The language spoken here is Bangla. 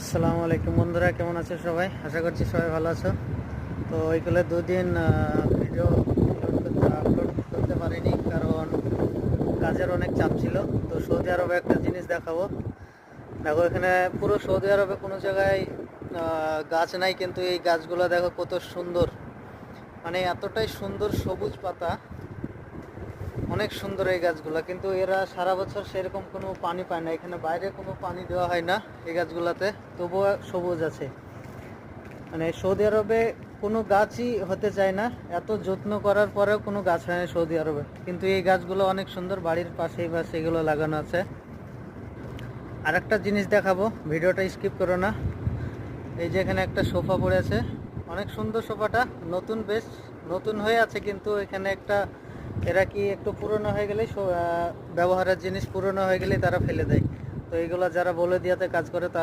আসসালামু আলাইকুম বন্ধুরা, কেমন আছো সবাই? আশা করছি সবাই ভালো আছো। তো ওইগুলো দুদিন ভিডিও আপলোড করতে পারিনি, কারণ কাজের অনেক চাপ ছিল। তো সৌদি আরবে একটা জিনিস দেখাবো। দেখো, এখানে পুরো সৌদি আরবে কোনো জায়গায় গাছ নাই, কিন্তু এই গাছগুলো দেখো কত সুন্দর, মানে এতটাই সুন্দর সবুজ পাতা, অনেক সুন্দর এই গাছগুলো। কিন্তু এরা সারা বছর সেরকম কোনো পানি পায় না, এখানে বাইরে কোনো পানি দেওয়া হয় না এই গাছগুলোতে, তবুও সবুজ আছে। মানে সৌদি আরবে কোনো গাছই হতে চায় না, এত যত্ন করার পরেও কোনো গাছ হয় না সৌদি আরবে, কিন্তু এই গাছগুলো অনেক সুন্দর, বাড়ির পাশেই বা সেগুলো লাগানো আছে। আর একটা জিনিস দেখাবো, ভিডিওটা স্কিপ করো না। এই যে এখানে একটা সোফা পড়ে আছে, অনেক সুন্দর সোফাটা, নতুন, বেশ নতুন হয়ে আছে, কিন্তু এখানে একটা, এরা কি একটু পুরনো হয়ে গেলেই ব্যবহারের জিনিস পুরনো হয়ে গেলেই তারা ফেলে দেয়। তো এইগুলো যারা বলে দিয়াতে কাজ করে